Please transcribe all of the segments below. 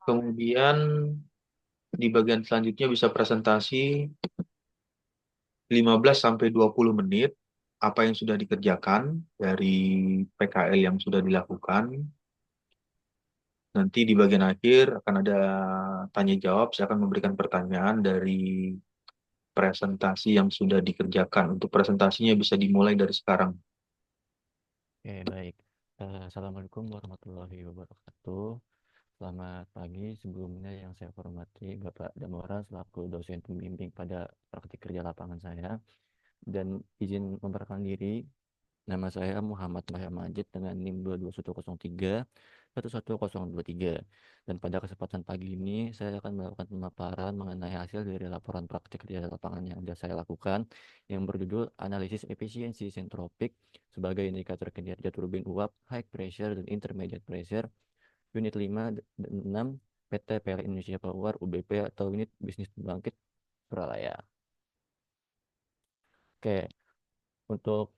Kemudian di bagian selanjutnya bisa presentasi 15 sampai 20 menit apa yang sudah dikerjakan dari PKL yang sudah dilakukan. Nanti di bagian akhir akan ada tanya jawab. Saya akan memberikan pertanyaan dari presentasi yang sudah dikerjakan. Untuk presentasinya bisa dimulai dari sekarang. Oke, baik. Assalamualaikum warahmatullahi wabarakatuh. Selamat pagi. Sebelumnya yang saya hormati Bapak Damora selaku dosen pembimbing pada praktik kerja lapangan saya. Dan izin memperkenalkan diri, nama saya Muhammad Mahya Majid dengan NIM 22103 Dan pada kesempatan pagi ini saya akan melakukan pemaparan mengenai hasil dari laporan praktik kerja lapangan yang sudah saya lakukan yang berjudul Analisis Efisiensi Sentropik sebagai indikator kinerja turbin uap high pressure dan intermediate pressure unit 5 dan 6 PT PLN Indonesia Power UBP atau unit bisnis pembangkit Suralaya. Oke, untuk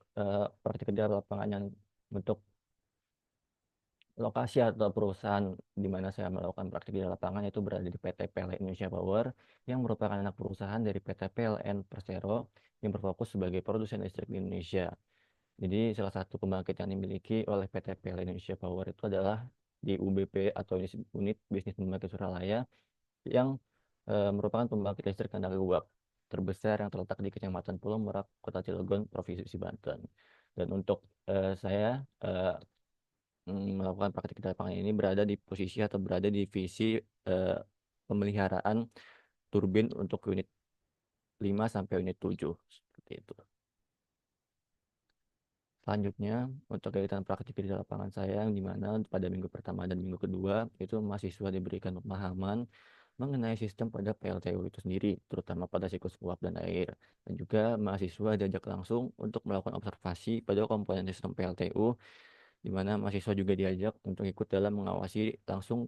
praktik kerja lapangan yang untuk lokasi atau perusahaan di mana saya melakukan praktik di lapangan itu berada di PT PLN Indonesia Power yang merupakan anak perusahaan dari PT PLN Persero yang berfokus sebagai produsen listrik di Indonesia. Jadi salah satu pembangkit yang dimiliki oleh PT PLN Indonesia Power itu adalah di UBP atau unit bisnis pembangkit Suralaya yang merupakan pembangkit listrik tenaga uap terbesar yang terletak di Kecamatan Pulau Merak, Kota Cilegon, Provinsi Banten. Dan untuk saya melakukan praktik di lapangan ini berada di posisi atau berada di divisi eh, pemeliharaan turbin untuk unit 5 sampai unit 7 seperti itu. Selanjutnya, untuk kegiatan praktik di lapangan saya, di mana pada minggu pertama dan minggu kedua, itu mahasiswa diberikan pemahaman mengenai sistem pada PLTU itu sendiri, terutama pada siklus uap dan air. Dan juga mahasiswa diajak langsung untuk melakukan observasi pada komponen sistem PLTU, di mana mahasiswa juga diajak untuk ikut dalam mengawasi langsung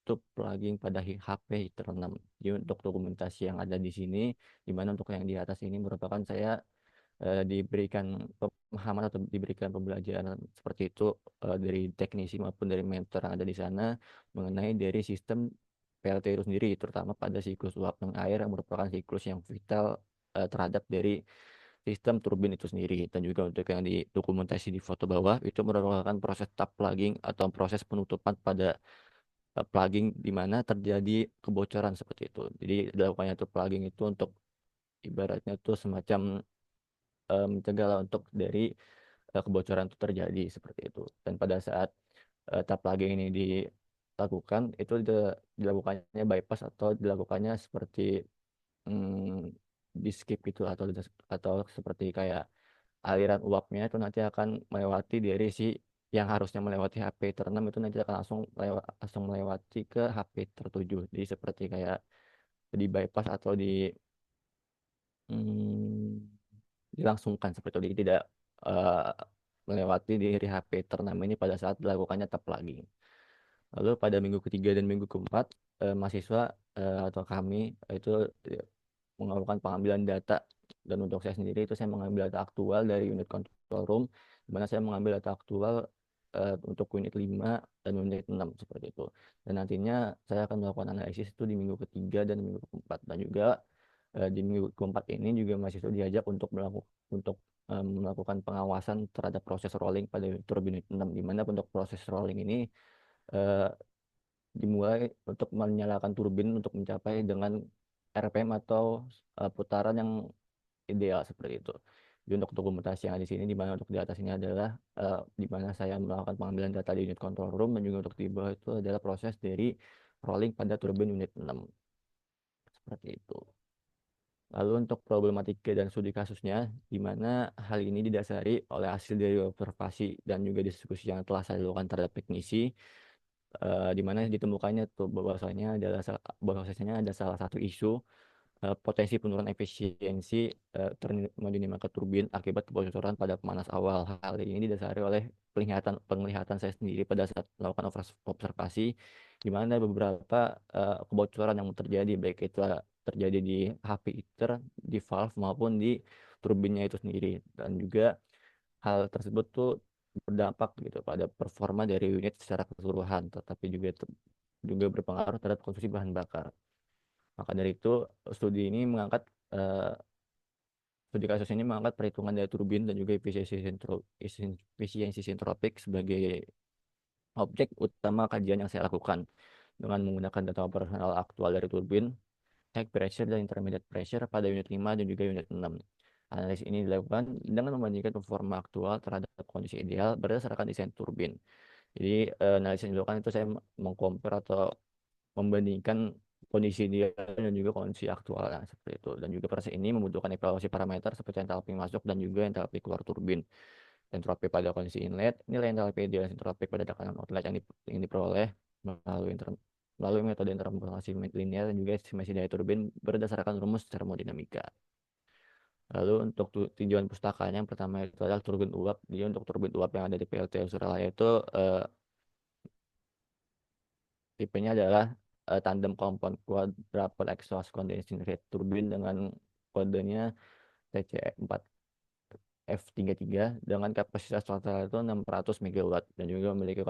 untuk plugin pada HP Heater 6. Jadi untuk dokumentasi yang ada di sini, di mana untuk yang di atas ini merupakan saya diberikan pemahaman atau diberikan pembelajaran seperti itu dari teknisi maupun dari mentor yang ada di sana mengenai dari sistem PLT itu sendiri, terutama pada siklus uap dan air yang merupakan siklus yang vital terhadap dari sistem turbin itu sendiri. Dan juga untuk yang di dokumentasi di foto bawah itu merupakan proses tap plugging atau proses penutupan pada plugging di mana terjadi kebocoran seperti itu. Jadi dilakukannya itu plugging itu untuk ibaratnya itu semacam mencegah lah untuk dari kebocoran itu terjadi seperti itu. Dan pada saat tap plugging ini dilakukan, itu dilakukannya bypass atau dilakukannya seperti di skip itu atau seperti kayak aliran uapnya itu nanti akan melewati dari si yang harusnya melewati HP terenam itu nanti akan langsung melewati ke HP tertuju. Jadi seperti kayak di bypass atau dilangsungkan seperti itu. Jadi tidak eh, melewati dari HP ternama ini pada saat dilakukannya tap lagi. Lalu pada minggu ketiga dan minggu keempat, mahasiswa atau kami itu eh, melakukan pengambilan data. Dan untuk saya sendiri itu saya mengambil data aktual dari unit control room, di mana saya mengambil data aktual untuk unit 5 dan unit 6 seperti itu. Dan nantinya saya akan melakukan analisis itu di minggu ketiga dan minggu keempat. Dan juga di minggu keempat ini juga mahasiswa diajak untuk melakukan pengawasan terhadap proses rolling pada turbin unit 6, di mana untuk proses rolling ini eh, dimulai untuk menyalakan turbin untuk mencapai dengan RPM atau putaran yang ideal seperti itu. Jadi untuk dokumentasi yang ada di sini, di mana untuk di atas ini adalah di mana saya melakukan pengambilan data di unit control room, dan juga untuk di bawah itu adalah proses dari rolling pada turbin unit 6 seperti itu. Lalu untuk problematika dan studi kasusnya, di mana hal ini didasari oleh hasil dari observasi dan juga diskusi yang telah saya lakukan terhadap teknisi, di mana ditemukannya tuh bahwasanya ada salah satu isu potensi penurunan efisiensi termodinamika ke turbin akibat kebocoran pada pemanas awal. Hal ini didasari oleh penglihatan saya sendiri pada saat melakukan observasi, di mana ada beberapa kebocoran yang terjadi, baik itu terjadi di HP heater, di valve maupun di turbinnya itu sendiri. Dan juga hal tersebut tuh berdampak gitu pada performa dari unit secara keseluruhan, tetapi juga juga berpengaruh terhadap konsumsi bahan bakar. Maka dari itu, studi ini mengangkat eh, studi kasus ini mengangkat perhitungan daya turbin dan juga efisiensi sentropik sebagai objek utama kajian yang saya lakukan dengan menggunakan data operasional aktual dari turbin, high pressure dan intermediate pressure pada unit 5 dan juga unit 6. Analisis ini dilakukan dengan membandingkan performa aktual terhadap kondisi ideal berdasarkan desain turbin. Jadi analisis yang dilakukan itu saya mengcompare atau membandingkan kondisi dia dan juga kondisi aktualnya seperti itu. Dan juga proses ini membutuhkan evaluasi parameter seperti entalpi masuk dan juga entalpi keluar turbin. Entropi pada kondisi inlet, nilai entalpi ideal entropi pada tekanan outlet yang diperoleh melalui melalui metode interpolasi linear dan juga estimasi daya turbin berdasarkan rumus termodinamika. Lalu untuk tinjauan pustakanya yang pertama itu adalah turbin uap. Jadi untuk turbin uap yang ada di PLTU Suralaya itu tipenya adalah tandem kompon quadruple exhaust condensing rate turbine dengan kodenya TCE4F33 dengan kapasitas total itu 600 megawatt dan juga memiliki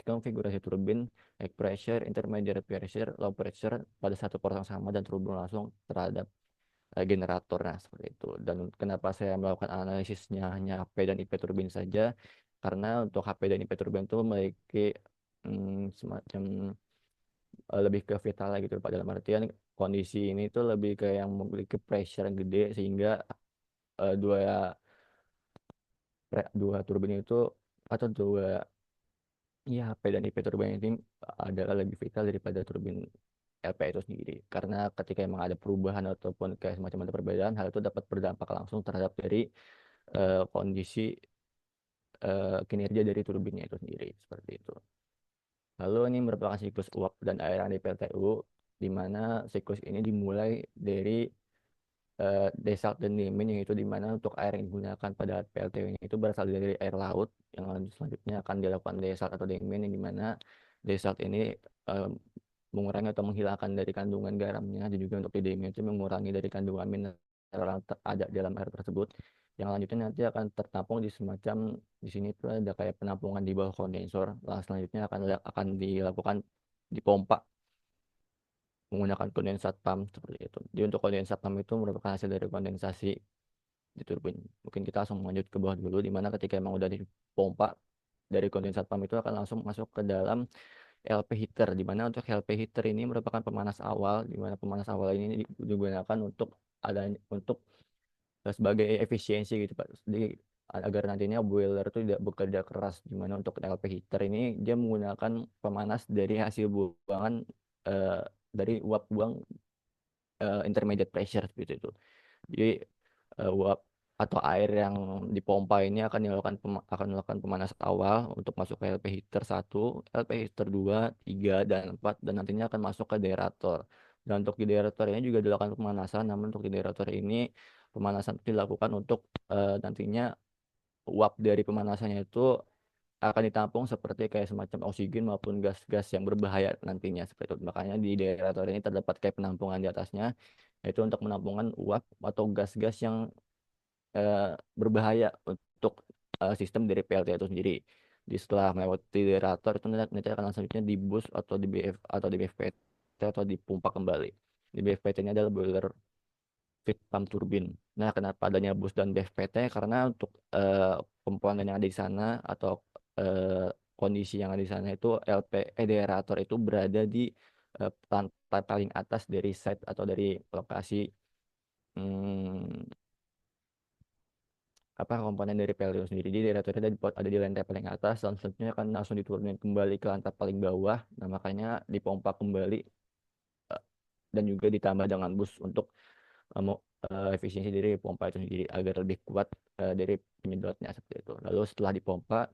konfigurasi turbin high pressure, intermediate pressure, low pressure pada satu port yang sama dan terhubung langsung terhadap generator. Nah, seperti itu. Dan kenapa saya melakukan analisisnya hanya HP dan IP turbin saja? Karena untuk HP dan IP turbin itu memiliki semacam lebih ke vital gitu pada dalam artian kondisi ini tuh lebih ke yang memiliki pressure yang gede sehingga dua dua turbin itu atau dua ya HP dan IP turbin ini adalah lebih vital daripada turbin LP itu sendiri karena ketika emang ada perubahan ataupun kayak semacam ada perbedaan hal itu dapat berdampak langsung terhadap dari kondisi kinerja dari turbinnya itu sendiri seperti itu. Lalu ini merupakan siklus uap dan air yang di PLTU di mana siklus ini dimulai dari desal dan diamond yang itu di mana untuk air yang digunakan pada PLTU ini itu berasal dari air laut yang selanjutnya akan dilakukan desal atau diamond yang di mana desal ini eh, mengurangi atau menghilangkan dari kandungan garamnya dan juga untuk di diamond itu mengurangi dari kandungan mineral yang ada dalam air tersebut yang lanjutnya nanti akan tertampung di semacam di sini tuh ada kayak penampungan di bawah kondensor lalu selanjutnya akan dilakukan dipompa menggunakan kondensat pump seperti itu. Jadi untuk kondensat pump itu merupakan hasil dari kondensasi di turbin. Mungkin kita langsung lanjut ke bawah dulu, di mana ketika emang udah dipompa dari kondensat pump itu akan langsung masuk ke dalam LP heater, di mana untuk LP heater ini merupakan pemanas awal, di mana pemanas awal ini digunakan untuk untuk sebagai efisiensi gitu Pak. Jadi agar nantinya boiler itu tidak bekerja keras, di mana untuk LP heater ini dia menggunakan pemanas dari hasil buangan eh, dari uap buang intermediate pressure seperti itu. Jadi uap atau air yang dipompa ini akan melakukan pemanasan awal untuk masuk ke LP heater 1, LP heater 2, 3 dan 4 dan nantinya akan masuk ke derator. Dan untuk di derator ini juga dilakukan pemanasan, namun untuk di derator ini pemanasan dilakukan untuk nantinya uap dari pemanasannya itu akan ditampung seperti kayak semacam oksigen maupun gas-gas yang berbahaya nantinya seperti itu. Makanya di derator ini terdapat kayak penampungan di atasnya yaitu untuk penampungan uap atau gas-gas yang eh, berbahaya untuk sistem dari PLT itu sendiri. Di setelah melewati derator itu nanti akan selanjutnya di bus atau di BF atau di BFPT atau dipompa kembali. Di BFPT ini adalah boiler feed pump turbin. Nah, kenapa adanya bus dan BFPT? Karena untuk komponen yang ada di sana atau eh, kondisi yang ada di sana itu derator itu berada di lantai paling atas dari site atau dari lokasi hmm, apa komponen dari PLTU sendiri. Jadi deratornya ada di lantai paling atas dan selanjutnya akan langsung diturunin kembali ke lantai paling bawah. Nah, makanya dipompa kembali eh, dan juga ditambah dengan bus untuk efisiensi dari pompa itu sendiri agar lebih kuat dari penyedotnya seperti itu. Lalu setelah dipompa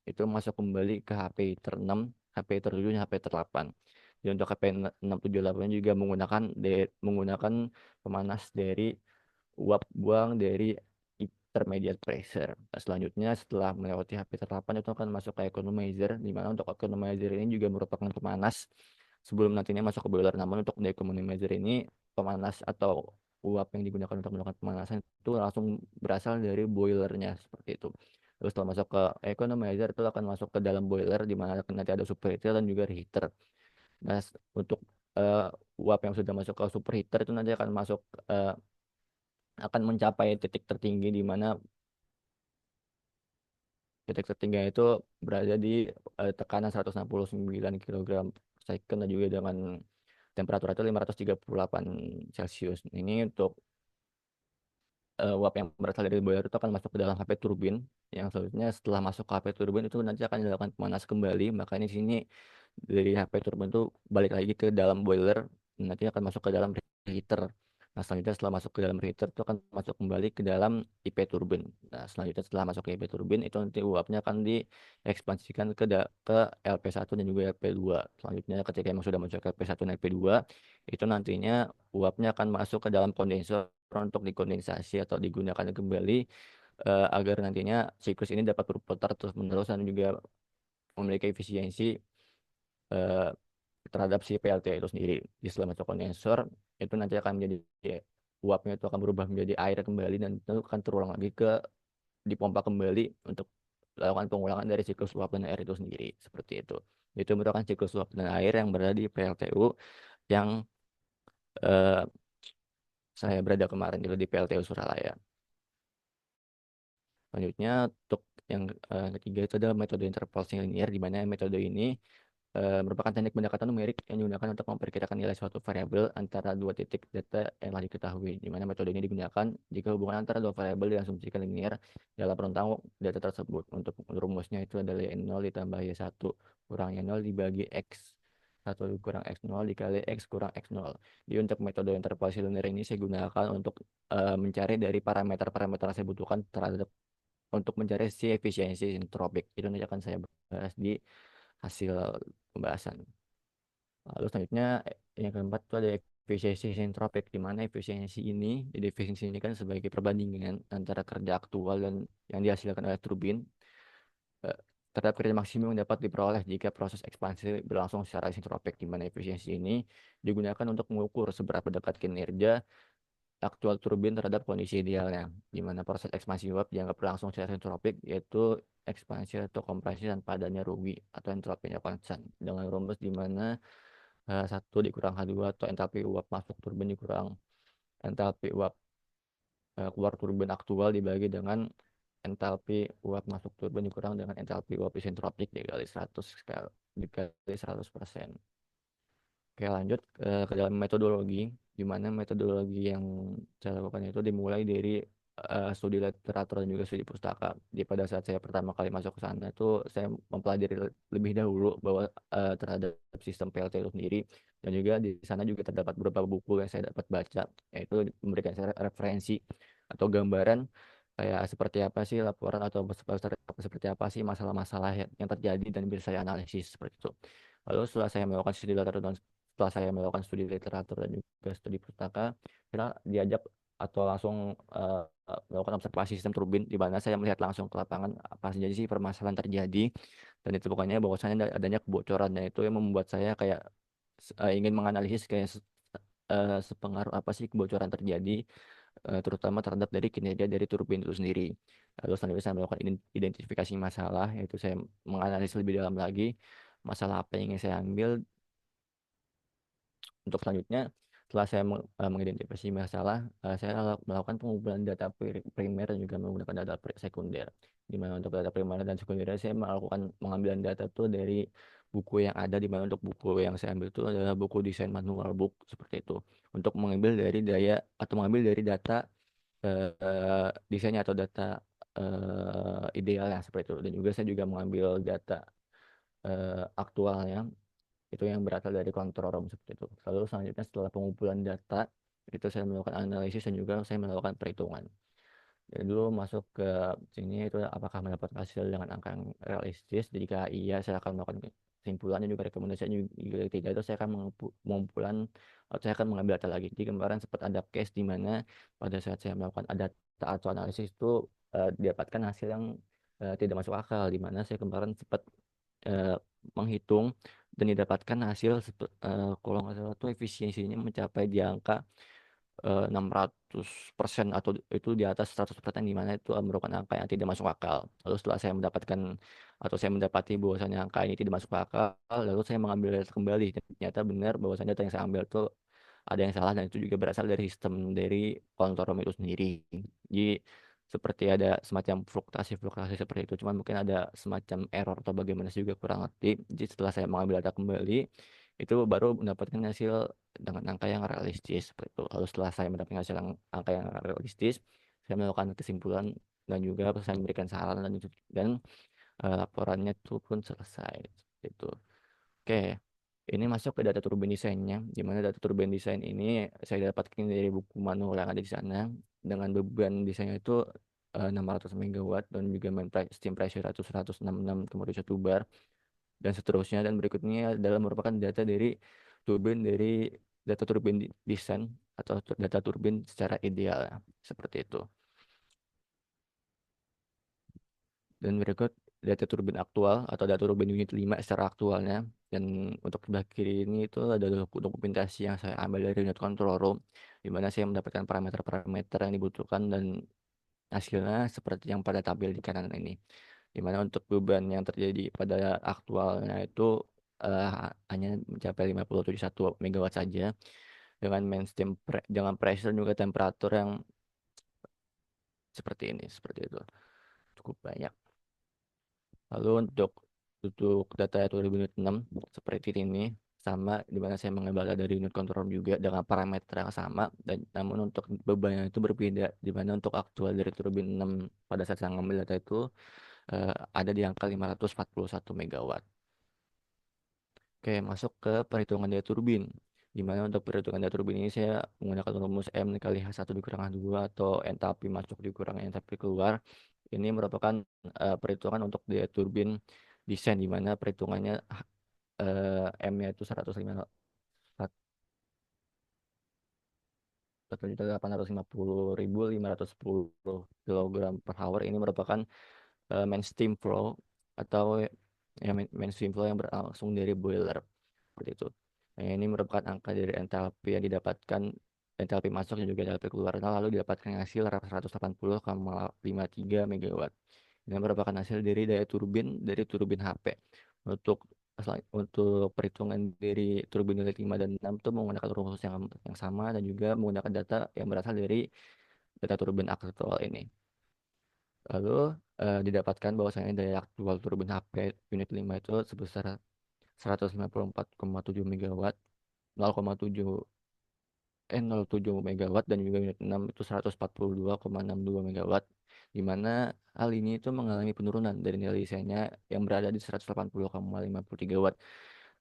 itu masuk kembali ke HP ter-6, HP ter-7, dan HP ter-8. Jadi untuk HP 678 juga menggunakan pemanas dari uap buang dari intermediate pressure. Nah, selanjutnya setelah melewati HP ter-8 itu akan masuk ke economizer, di mana untuk economizer ini juga merupakan pemanas sebelum nantinya masuk ke boiler. Namun untuk di economizer ini pemanas atau uap yang digunakan untuk melakukan pemanasan itu langsung berasal dari boilernya seperti itu. Terus setelah masuk ke economizer itu akan masuk ke dalam boiler di mana nanti ada superheater dan juga reheater. Nah, untuk eh, uap yang sudah masuk ke superheater itu nanti eh, akan mencapai titik tertinggi di mana titik tertinggi itu berada di tekanan 169 kilogram per second dan juga dengan temperatur itu 538 Celcius. Ini untuk uap yang berasal dari boiler itu akan masuk ke dalam HP turbin. Yang selanjutnya setelah masuk ke HP turbin itu nanti akan dilakukan pemanasan kembali. Makanya di sini dari HP turbin itu balik lagi ke dalam boiler. Nanti akan masuk ke dalam reheater. Nah, selanjutnya setelah masuk ke dalam reheater itu akan masuk kembali ke dalam IP turbin. Nah, selanjutnya setelah masuk ke IP turbin itu nanti uapnya akan diekspansikan ke LP1 dan juga LP2. Selanjutnya ketika emang sudah masuk ke LP1 dan LP2, itu nantinya uapnya akan masuk ke dalam kondensor untuk dikondensasi atau digunakan kembali agar nantinya siklus ini dapat berputar terus-menerus dan juga memiliki efisiensi eh, terhadap si PLT itu sendiri. Di setelah masuk kondensor, itu nanti akan menjadi uapnya itu akan berubah menjadi air kembali dan itu akan terulang lagi dipompa kembali untuk melakukan pengulangan dari siklus uap dan air itu sendiri. Seperti itu. Itu merupakan siklus uap dan air yang berada di PLTU yang eh, saya berada kemarin itu di PLTU Suralaya. Selanjutnya untuk yang ketiga itu adalah metode interpolasi linear di mana metode ini merupakan teknik pendekatan numerik yang digunakan untuk memperkirakan nilai suatu variabel antara dua titik data yang telah diketahui. Di mana metode ini digunakan jika hubungan antara dua variabel diasumsikan linear dalam rentang data tersebut. Untuk rumusnya itu adalah Y0 ditambah Y1 kurang Y0 dibagi X. Satu kurang X0 dikali X kurang X0. Jadi untuk metode interpolasi linear ini saya gunakan untuk mencari dari parameter-parameter yang saya butuhkan terhadap untuk mencari si efisiensi entropik. Itu nanti akan saya bahas di hasil pembahasan. Lalu selanjutnya yang keempat itu ada efisiensi entropik, di mana efisiensi ini didefinisikan sebagai perbandingan antara kerja aktual dan yang dihasilkan oleh turbin eh, terhadap kerja maksimum yang dapat diperoleh jika proses ekspansi berlangsung secara isentropik, di mana efisiensi ini digunakan untuk mengukur seberapa dekat kinerja aktual turbin terhadap kondisi idealnya, di mana proses ekspansi uap dianggap berlangsung secara entropik, yaitu ekspansi atau kompresi tanpa adanya rugi atau entropinya konstan, dengan rumus di mana satu dikurang H2 atau entalpi uap masuk turbin dikurang entalpi uap keluar turbin aktual dibagi dengan entalpi uap masuk turbin dikurang dengan entalpi uap isentropik dikali 100 dikali 100%. Oke, lanjut ke dalam metodologi, di mana metodologi yang saya lakukan itu dimulai dari studi literatur dan juga studi pustaka. Di pada saat saya pertama kali masuk ke sana itu saya mempelajari lebih dahulu bahwa terhadap sistem PLT itu sendiri dan juga di sana juga terdapat beberapa buku yang saya dapat baca, yaitu memberikan saya referensi atau gambaran kayak seperti apa sih laporan atau seperti apa sih masalah-masalah yang terjadi dan bisa saya analisis seperti itu. Lalu setelah saya melakukan studi literatur dan setelah saya melakukan studi literatur dan juga studi pustaka, kita diajak atau langsung melakukan observasi sistem turbin di mana saya melihat langsung ke lapangan apa saja sih permasalahan terjadi dan itu pokoknya bahwasanya adanya kebocoran dan itu yang membuat saya kayak ingin menganalisis kayak sepengaruh apa sih kebocoran terjadi terutama terhadap dari kinerja dari turbin itu sendiri. Lalu selanjutnya saya melakukan identifikasi masalah, yaitu saya menganalisis lebih dalam lagi masalah apa yang ingin saya ambil. Untuk selanjutnya, setelah saya mengidentifikasi masalah, saya melakukan pengumpulan data primer dan juga menggunakan data sekunder. Di mana untuk data primer dan sekunder saya melakukan pengambilan data itu dari buku yang ada, di mana untuk buku yang saya ambil itu adalah buku desain manual book seperti itu. Untuk mengambil dari daya atau mengambil dari data desainnya atau data idealnya seperti itu. Dan juga saya juga mengambil data aktualnya itu yang berasal dari control room seperti itu. Lalu selanjutnya setelah pengumpulan data itu saya melakukan analisis dan juga saya melakukan perhitungan. Jadi dulu masuk ke sini itu apakah mendapat hasil dengan angka yang realistis. Jika iya saya akan melakukan kesimpulan dan juga rekomendasi juga tidak itu saya akan pengumpulan atau saya akan mengambil data lagi. Jadi kemarin sempat ada case di mana pada saat saya melakukan data atau analisis itu didapatkan hasil yang tidak masuk akal di mana saya kemarin sempat eh, menghitung dan didapatkan hasil kalau nggak salah itu efisiensinya mencapai di angka 600% atau itu di atas 100% di mana itu merupakan angka yang tidak masuk akal. Lalu setelah saya mendapatkan atau saya mendapati bahwasannya angka ini tidak masuk akal, lalu saya mengambil data kembali dan ternyata benar bahwasannya data yang saya ambil itu ada yang salah dan itu juga berasal dari sistem dari konsorsium itu sendiri. Jadi seperti ada semacam fluktuasi-fluktuasi seperti itu, cuman mungkin ada semacam error atau bagaimana saya juga kurang ngerti. Jadi setelah saya mengambil data kembali, itu baru mendapatkan hasil dengan angka yang realistis seperti itu. Lalu setelah saya mendapatkan hasil angka yang realistis, saya melakukan kesimpulan dan juga saya memberikan saran dan laporannya itu pun selesai. Seperti itu. Oke, ini masuk ke data turbin desainnya, di mana data turbin desain ini saya dapatkan dari buku manual yang ada di sana dengan beban desainnya itu 600 megawatt dan juga steam pressure 166 kemudian 1 bar dan seterusnya dan berikutnya adalah merupakan data dari turbin dari data turbin desain atau data turbin secara ideal seperti itu. Dan berikut data turbin aktual atau data turbin unit 5 secara aktualnya. Dan untuk sebelah kiri ini itu ada dokumentasi yang saya ambil dari unit control room, di mana saya mendapatkan parameter-parameter yang dibutuhkan dan hasilnya seperti yang pada tampil di kanan ini. Di mana untuk beban yang terjadi pada aktualnya itu eh, hanya mencapai 57,1 megawatt saja dengan dengan pressure juga temperatur yang seperti ini, seperti itu. Cukup banyak. Lalu untuk data 2006 seperti ini sama di mana saya mengambil data dari unit control juga dengan parameter yang sama dan namun untuk bebannya itu berbeda di mana untuk aktual dari turbin 6 pada saat saya mengambil data itu ada di angka 541 megawatt. Oke, masuk ke perhitungan daya turbin. Di mana untuk perhitungan daya turbin ini saya menggunakan rumus M kali H1 dikurang H2 atau entalpi masuk dikurang entalpi keluar. Ini merupakan perhitungan untuk daya turbin desain di mana perhitungannya M-nya itu 108.510.510 kg per hour. Ini merupakan main steam flow atau ya main steam flow yang berlangsung dari boiler seperti itu. Nah, ini merupakan angka dari entalpi yang didapatkan entalpi masuk dan juga entalpi keluar. Nah, lalu didapatkan hasil 180,53 megawatt. Ini merupakan hasil dari daya turbin HP. Untuk untuk perhitungan dari turbin unit 5 dan 6 itu menggunakan rumus yang sama dan juga menggunakan data yang berasal dari data turbin aktual ini. Lalu didapatkan bahwasanya daya aktual turbin HP unit 5 itu sebesar 194,7 megawatt, 0,7 0,7 megawatt dan juga unit 6 itu 142,62 megawatt di mana hal ini itu mengalami penurunan dari nilai desainnya yang berada di 180,53 watt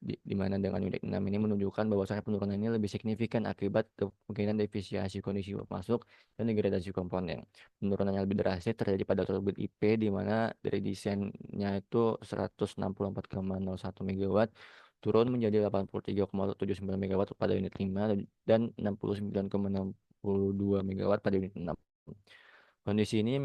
di mana dengan unit 6 ini menunjukkan bahwasanya penurunan ini lebih signifikan akibat kemungkinan defisiensi kondisi uap masuk dan degradasi komponen. Penurunan yang lebih drastis terjadi pada turbin IP di mana dari desainnya itu 164,01 megawatt turun menjadi 83,79 megawatt pada unit 5 dan 69,62 megawatt pada unit 6. Kondisi ini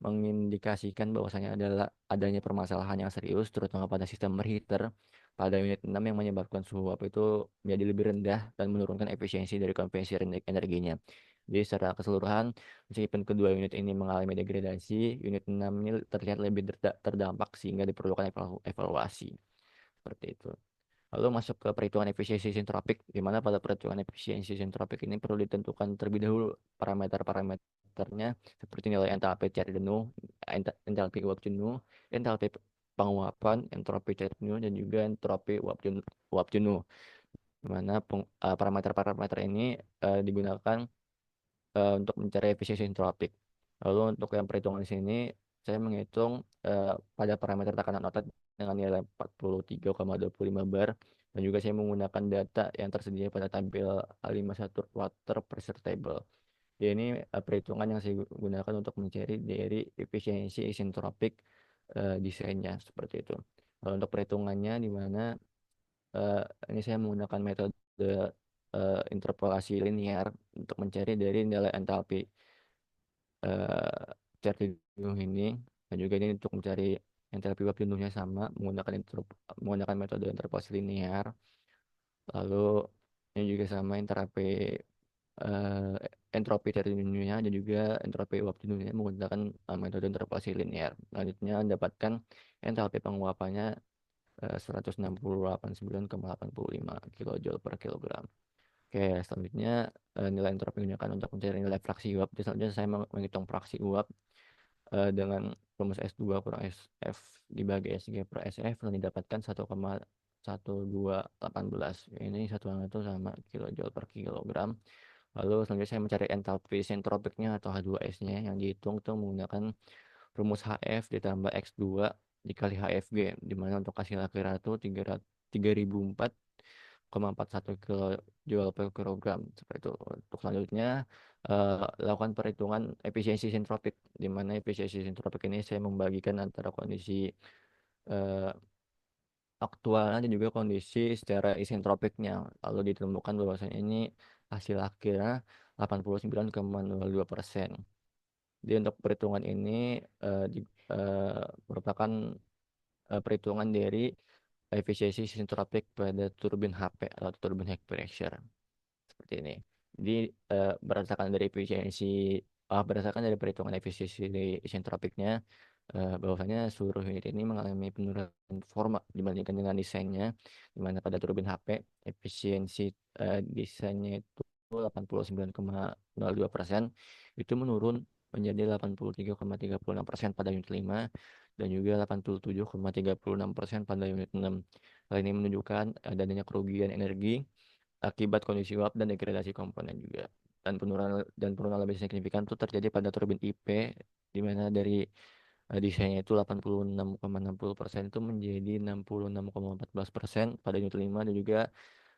mengindikasikan bahwasanya adalah adanya permasalahan yang serius terutama pada sistem reheater pada unit 6 yang menyebabkan suhu uap itu menjadi lebih rendah dan menurunkan efisiensi dari konversi energinya. Jadi secara keseluruhan, meskipun kedua unit ini mengalami degradasi, unit 6 ini terlihat lebih terdampak sehingga diperlukan evaluasi. Seperti itu. Lalu masuk ke perhitungan efisiensi sintropik, di mana pada perhitungan efisiensi sintropik ini perlu ditentukan terlebih dahulu parameternya seperti nilai entalpi cair jenuh, entalpi uap jenuh, entalpi penguapan, entropi cair jenuh, dan juga entropi uap jenuh. Di mana parameter-parameter ini digunakan untuk mencari efisiensi entropik. Lalu untuk yang perhitungan di sini, saya menghitung pada parameter tekanan outlet dengan nilai 43,25 bar dan juga saya menggunakan data yang tersedia pada tampil A51 water pressure table. Ya, ini perhitungan yang saya gunakan untuk mencari dari efisiensi isentropik desainnya seperti itu. Lalu untuk perhitungannya di mana eh, ini saya menggunakan metode interpolasi linear untuk mencari dari nilai entalpi cat jenuh ini dan juga ini untuk mencari entalpi uap jenuhnya sama menggunakan metode interpolasi linear lalu ini juga sama entalpi eh, entropi terjadinya dan juga entropi uap di dunia menggunakan metode interpolasi linear. Selanjutnya dapatkan entalpi penguapannya 168,9,85 kilojoule per kilogram. Oke, selanjutnya nilai entropi yang digunakan untuk mencari nilai fraksi uap. Jadi selanjutnya saya menghitung fraksi uap dengan rumus S2 kurang SF dibagi SG per SF dan didapatkan 1,1218. Ini satuan itu sama kilojoule per kilogram. Lalu selanjutnya saya mencari entalpi sentropiknya atau H2S-nya yang dihitung itu menggunakan rumus HF ditambah X2 dikali HFG, di mana untuk hasil akhirnya itu 3004,41 kilojoule per kilogram. Seperti itu. Untuk selanjutnya lakukan perhitungan efisiensi sentropik, di mana efisiensi sentropik ini saya membagikan antara kondisi eh, aktualnya dan juga kondisi secara isentropiknya. Lalu ditemukan bahwasanya ini hasil akhirnya 89,02%. Jadi untuk perhitungan ini merupakan perhitungan dari efisiensi isentropik pada turbin HP atau turbin high pressure seperti ini. Jadi berdasarkan dari perhitungan efisiensi dari isentropiknya bahwasanya seluruh unit ini mengalami penurunan performa dibandingkan dengan desainnya, di mana pada turbin HP efisiensi desainnya itu 89,02% itu menurun menjadi 83,36% pada unit 5 dan juga 87,36% pada unit 6. Hal ini menunjukkan adanya kerugian energi akibat kondisi uap dan degradasi komponen juga. Dan penurunan lebih signifikan itu terjadi pada turbin IP di mana dari desainnya itu 86,60% itu menjadi 66,14% pada unit 5 dan juga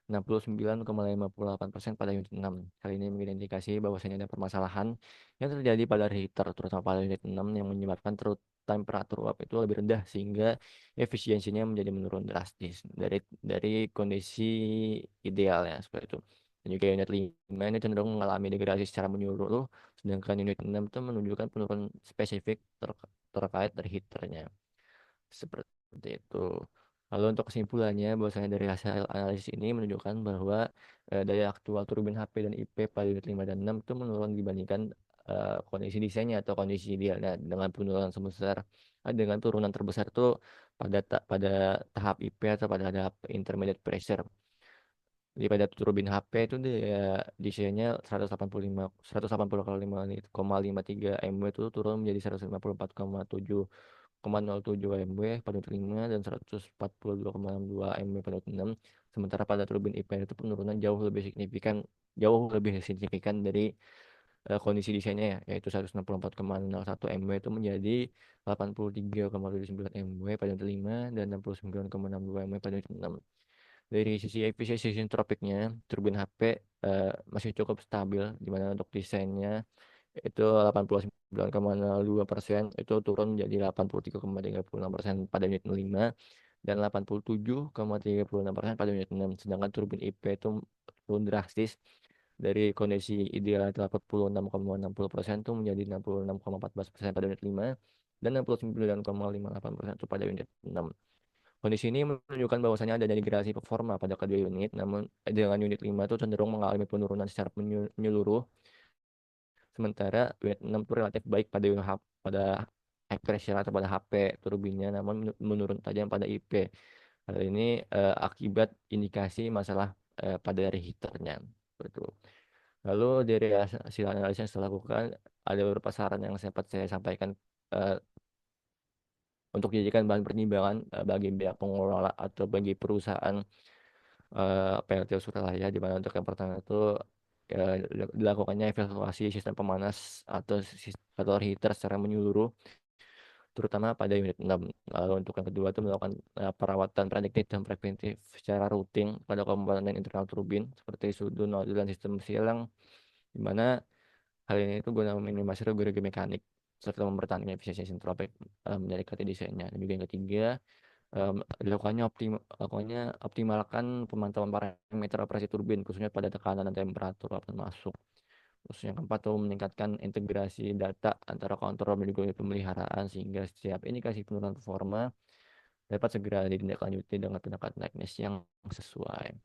69,58% pada unit 6. Kali ini mengidentifikasi bahwasanya ada permasalahan yang terjadi pada heater, terutama pada unit 6 yang menyebabkan temperatur uap itu lebih rendah sehingga efisiensinya menjadi menurun drastis dari kondisi idealnya seperti itu. Dan juga unit 5 ini cenderung mengalami degradasi secara menyeluruh, sedangkan unit 6 itu menunjukkan penurunan spesifik terkait dari heaternya. Seperti itu. Lalu untuk kesimpulannya, bahwasanya dari hasil analisis ini menunjukkan bahwa daya aktual turbin HP dan IP pada unit 5 dan 6 itu menurun dibandingkan kondisi desainnya atau kondisi idealnya dengan penurunan sebesar dengan turunan terbesar itu pada tahap IP atau pada tahap intermediate pressure. Jadi pada turbin HP itu dia desainnya 180,53 MW itu turun menjadi 154,7 MW pada unit 5 dan 142,62 MW pada unit 6. Sementara pada turbin IPN itu penurunan jauh lebih signifikan dari kondisi desainnya ya, yaitu 164,01 MW itu menjadi 83,79 MW pada unit 5 dan 69,62 MW pada unit 6. Dari sisi efisiensi tropiknya, turbin HP masih cukup stabil, di mana untuk desainnya itu 89,02% itu turun menjadi 83,36% pada unit 5 dan 87,36% pada unit 6. Sedangkan turbin IP itu turun drastis dari kondisi ideal 86,60% itu menjadi 66,14% pada unit 5 dan 69,58% itu pada unit 6. Kondisi ini menunjukkan bahwasannya ada degradasi performa pada kedua unit, namun dengan unit 5 itu cenderung mengalami penurunan secara menyeluruh, sementara unit 6 itu relatif baik pada high pressure atau pada HP turbinnya, namun menurun tajam pada IP. Hal ini akibat indikasi masalah pada dari heaternya. Betul. Lalu dari hasil analisis yang saya lakukan, ada beberapa saran yang sempat saya sampaikan eh, untuk dijadikan bahan pertimbangan bagi pihak pengelola atau bagi perusahaan PLT Suralaya, di mana untuk yang pertama itu dilakukannya evaluasi sistem pemanas atau heater secara menyeluruh terutama pada unit 6. Lalu untuk yang kedua itu melakukan perawatan prediktif dan preventif secara rutin pada komponen internal turbin seperti sudu, nodul, dan sistem silang, di mana hal ini itu guna meminimasi rugi-rugi mekanik serta mempertahankan efisiensi sentropik dari KT desainnya. Dan juga yang ketiga, lakukannya optimalkan pemantauan parameter operasi turbin khususnya pada tekanan dan temperatur lapan masuk. Terus yang keempat tuh meningkatkan integrasi data antara kontrol dan juga pemeliharaan sehingga setiap indikasi penurunan performa dapat segera ditindaklanjuti dengan tindakan teknis yang sesuai.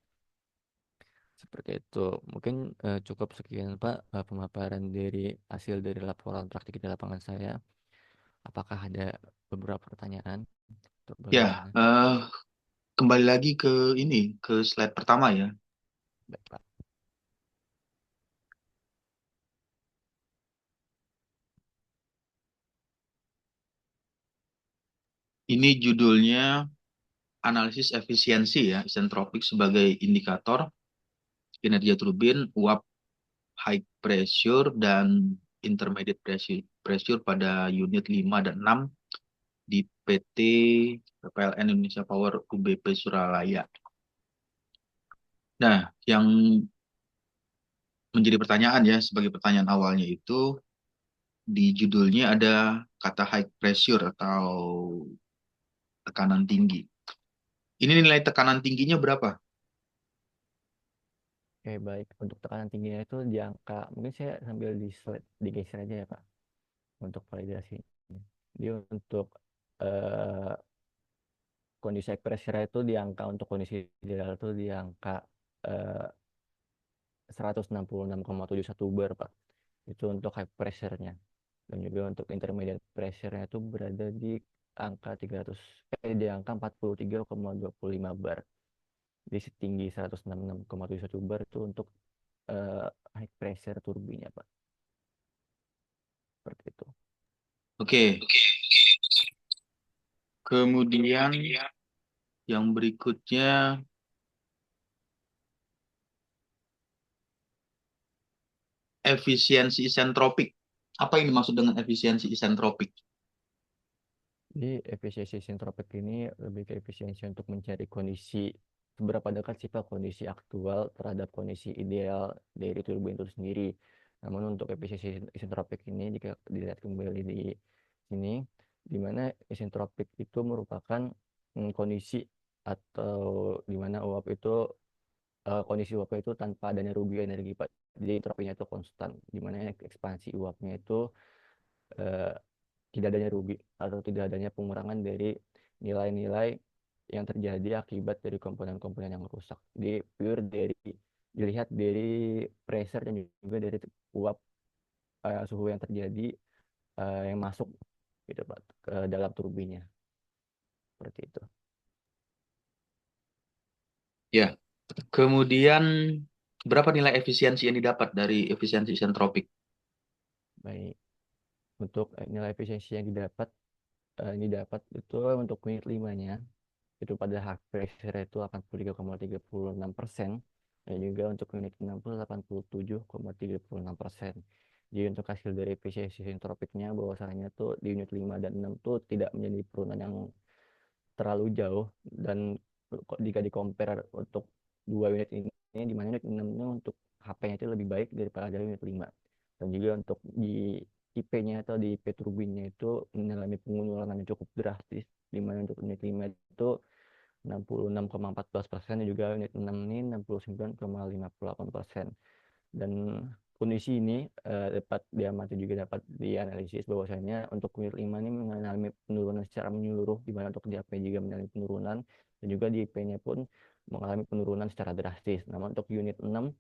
Seperti itu. Mungkin cukup sekian Pak pemaparan dari hasil dari laporan praktik di lapangan saya. Apakah ada beberapa pertanyaan untuk Ya, bagaimana? kembali lagi ke ini, ke slide pertama ya. Baik Pak. Ini judulnya analisis efisiensi ya, isentropik sebagai indikator kinerja turbin, uap high pressure dan intermediate pressure pada unit 5 dan 6 di PT PLN Indonesia Power UBP Suralaya. Nah, yang menjadi pertanyaan ya, sebagai pertanyaan awalnya itu, di judulnya ada kata high pressure atau tekanan tinggi. Ini nilai tekanan tingginya berapa? Oke, baik. Untuk tekanan tingginya itu di angka, mungkin saya sambil di slide, digeser aja ya Pak, untuk validasi. Jadi untuk eh, kondisi high pressure itu di angka, untuk kondisi ideal itu di angka eh, 166,71 bar Pak. Itu untuk high pressure-nya. Dan juga untuk intermediate pressure-nya itu berada di angka 300, di angka 43,25 bar. Di setinggi 166,71 bar itu untuk eh, high pressure turbinnya Pak. Seperti itu. Oke, kemudian yang berikutnya, efisiensi isentropik. Apa yang dimaksud dengan efisiensi isentropik? Jadi efisiensi sentropik ini lebih ke efisiensi untuk mencari kondisi seberapa dekat sih Pak kondisi aktual terhadap kondisi ideal dari turbin itu sendiri. Namun untuk efisiensi isentropik ini jika dilihat kembali di sini, di mana isentropik itu merupakan kondisi atau di mana uap itu kondisi uapnya itu tanpa adanya rugi energi Pak. Jadi entropinya itu konstan, di mana ekspansi uapnya itu eh, tidak adanya rugi atau tidak adanya pengurangan dari nilai-nilai yang terjadi akibat dari komponen-komponen yang rusak. Jadi pure dari dilihat dari pressure dan juga dari uap suhu yang terjadi yang masuk gitu Pak ke dalam turbinnya seperti itu. Ya, kemudian berapa nilai efisiensi yang didapat dari efisiensi isentropik? Baik. Untuk nilai efisiensi yang ini dapat itu untuk unit 5-nya itu pada hard pressure itu 83,36% dan juga untuk unit 6 itu 87,36%. Jadi untuk hasil dari efisiensi sintropiknya bahwasanya tuh di unit 5 dan 6 tuh tidak menjadi penurunan yang terlalu jauh, dan jika di compare untuk dua unit ini, di mana unit 6 nya untuk HP-nya itu lebih baik daripada unit 5, dan juga untuk di IP-nya atau di IP turbinnya itu mengalami penurunan yang cukup drastis, di mana untuk unit 5 itu 66,14% dan juga unit 6 ini 69,58%. Dan kondisi ini dapat diamati juga dapat dianalisis bahwasanya untuk unit 5 ini mengalami penurunan secara menyeluruh, di mana untuk di HP juga mengalami penurunan dan juga di IP-nya pun mengalami penurunan secara drastis. Namun untuk unit 6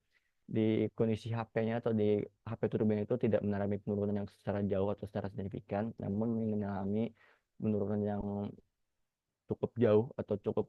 di kondisi HP-nya atau di HP turbin itu tidak mengalami penurunan yang secara jauh atau secara signifikan, namun mengalami penurunan yang cukup jauh atau cukup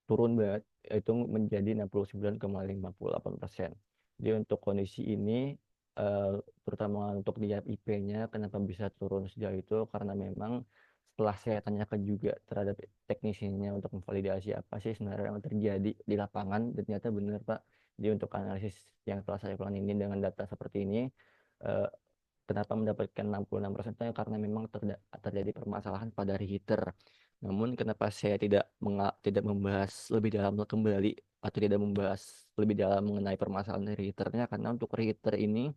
turun banget, itu menjadi 69,58%. Jadi untuk kondisi ini eh, terutama untuk di IP-nya kenapa bisa turun sejauh itu, karena memang setelah saya tanyakan juga terhadap teknisinya untuk memvalidasi apa sih sebenarnya yang terjadi di lapangan, dan ternyata benar Pak. Jadi untuk analisis yang telah saya lakukan ini dengan data seperti ini, eh, kenapa mendapatkan 66% itu karena memang terjadi permasalahan pada reheater. Namun kenapa saya tidak membahas lebih dalam kembali atau tidak membahas lebih dalam mengenai permasalahan dari reheaternya, karena untuk reheater ini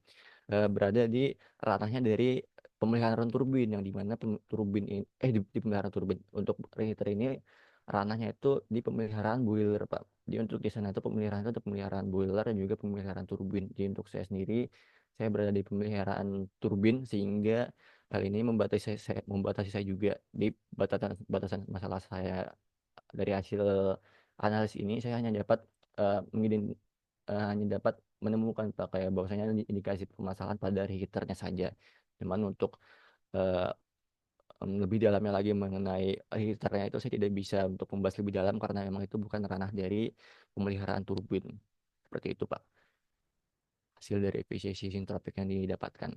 berada di ranahnya dari pemeliharaan turbin, yang dimana turbin ini di pemeliharaan turbin untuk reheater ini ranahnya itu di pemeliharaan boiler Pak. Jadi untuk di sana itu pemeliharaan itu untuk pemeliharaan boiler dan juga pemeliharaan turbin. Jadi untuk saya sendiri, saya berada di pemeliharaan turbin, sehingga hal ini membatasi saya juga di batasan batasan masalah saya. Dari hasil analis ini saya hanya dapat mengident- hanya dapat menemukan Pak, kayak bahwasanya indikasi permasalahan pada heaternya saja. Cuman untuk eh, lebih dalamnya lagi mengenai heaternya itu saya tidak bisa untuk membahas lebih dalam karena memang itu bukan ranah dari pemeliharaan turbin. Seperti itu Pak, hasil dari efisiensi sintropik yang didapatkan.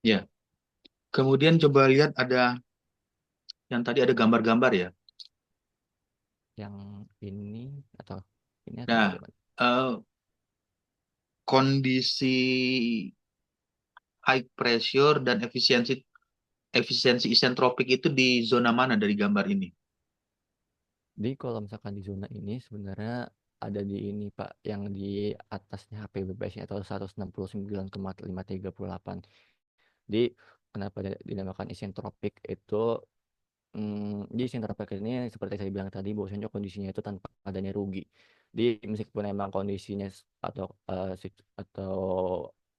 Ya. Kemudian coba lihat ada yang tadi ada gambar-gambar ya. Yang ini atau ini atau Nah, bagaimana? eh, kondisi high pressure dan efisiensi efisiensi isentropik itu di zona mana dari gambar ini? Jadi kalau misalkan di zona ini sebenarnya ada di ini Pak, yang di atasnya HPBPS atau 169,538. Jadi kenapa dinamakan isentropik itu, jadi isentropik ini seperti saya bilang tadi bahwasanya kondisinya itu tanpa adanya rugi. Jadi meskipun emang kondisinya atau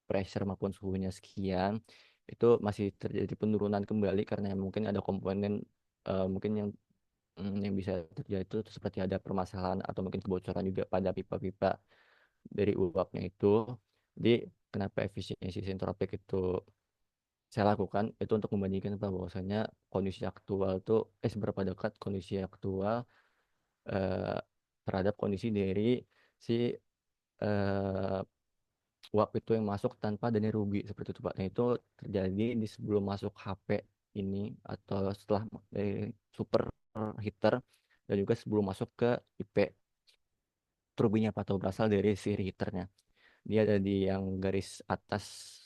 pressure maupun suhunya sekian, itu masih terjadi penurunan kembali karena mungkin ada komponen mungkin yang bisa terjadi itu seperti ada permasalahan atau mungkin kebocoran juga pada pipa-pipa dari uapnya itu. Jadi kenapa efisiensi sentropik itu saya lakukan itu untuk membandingkan bahwasanya kondisi aktual tuh seberapa dekat kondisi aktual eh, terhadap kondisi dari si eh, uap itu yang masuk tanpa adanya rugi seperti itu Pak. Nah itu terjadi di sebelum masuk HP ini atau setelah dari super heater dan juga sebelum masuk ke IP turbinya Pak, atau berasal dari si heaternya. Dia ada di yang garis atas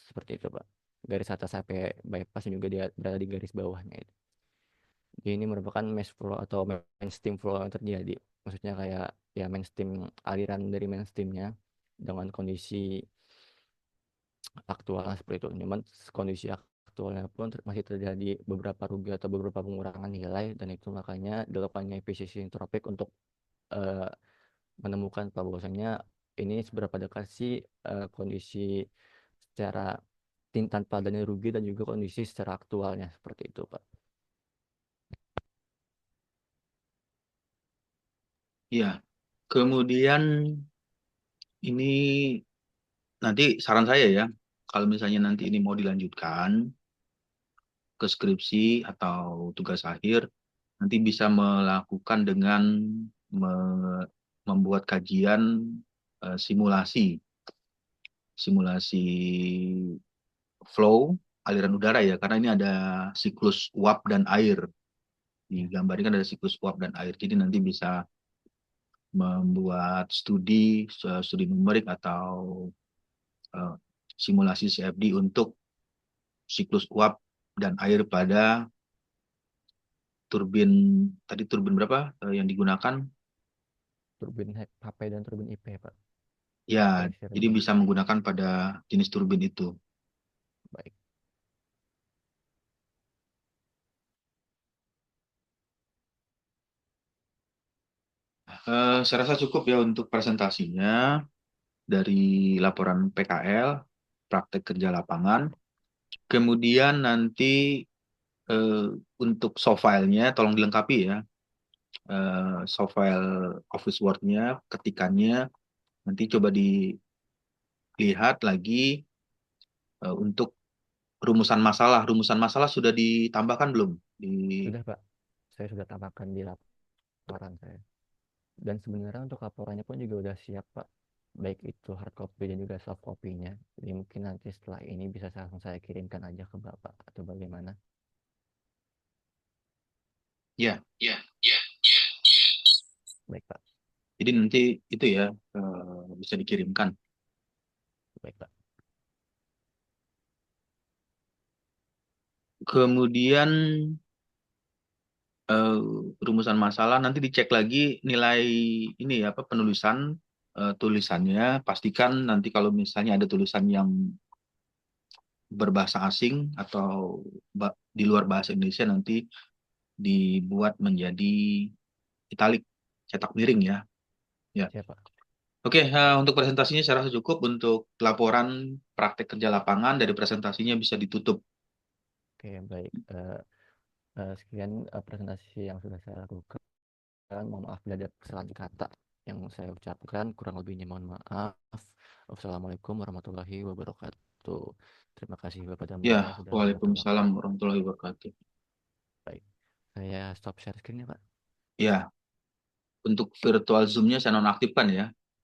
seperti itu Pak. Garis atas sampai bypass dan juga dia berada di garis bawahnya itu. Jadi ini merupakan mass flow atau mainstream flow yang terjadi. Maksudnya kayak ya mainstream, aliran dari mainstreamnya dengan kondisi aktual seperti itu. Cuman kondisi aktualnya pun masih terjadi beberapa rugi atau beberapa pengurangan nilai, dan itu makanya dilakukannya efisiensi entropik untuk eh, menemukan bahwasanya ini seberapa dekat sih kondisi secara tanpa adanya rugi dan juga kondisi secara aktualnya seperti itu Pak. Ya. Kemudian ini nanti saran saya ya, kalau misalnya nanti ini mau dilanjutkan ke skripsi atau tugas akhir, nanti bisa melakukan dengan membuat kajian simulasi, simulasi flow aliran udara ya, karena ini ada siklus uap dan air. Di Ya, gambar ini kan ada siklus uap dan air. Jadi nanti bisa membuat studi numerik atau eh, simulasi CFD untuk siklus uap dan air pada turbin tadi turbin berapa yang digunakan? turbin HP dan turbin IP Pak. Ya, Pressure jadi dan bisa menggunakan pada jenis turbin itu. baik. Saya rasa cukup ya untuk presentasinya dari laporan PKL, praktek kerja lapangan. Kemudian nanti eh, untuk soft file-nya tolong dilengkapi ya. Soft file Office Word-nya, ketikannya nanti coba dilihat lagi untuk rumusan masalah. Rumusan masalah sudah ditambahkan belum? Di Sudah Pak, saya sudah tambahkan di laporan saya. Dan sebenarnya untuk laporannya pun juga udah siap Pak, baik itu hard copy dan juga soft copy-nya. Jadi mungkin nanti setelah ini bisa langsung saya kirimkan aja ke Bapak atau bagaimana. ya, Baik Pak, jadi nanti itu ya bisa dikirimkan. baik Pak. Kemudian eh, rumusan masalah nanti dicek lagi nilai ini ya, apa penulisan tulisannya. Pastikan nanti kalau misalnya ada tulisan yang berbahasa asing atau di luar bahasa Indonesia nanti dibuat menjadi italik, cetak miring ya. Ya. Siap Pak. Oke, untuk presentasinya saya rasa cukup. Untuk laporan praktek kerja lapangan dari presentasinya bisa ditutup. Oke, baik. Sekian presentasi yang sudah saya lakukan. Mohon maaf bila ada kesalahan kata. Yang saya ucapkan kurang lebihnya mohon maaf. Wassalamualaikum warahmatullahi wabarakatuh. Terima kasih Bapak dan Ya, Mbaknya sudah meluangkan waktu. Waalaikumsalam warahmatullahi wabarakatuh. Baik, saya stop share screen ya Pak. Ya, untuk virtual Zoom-nya saya nonaktifkan ya.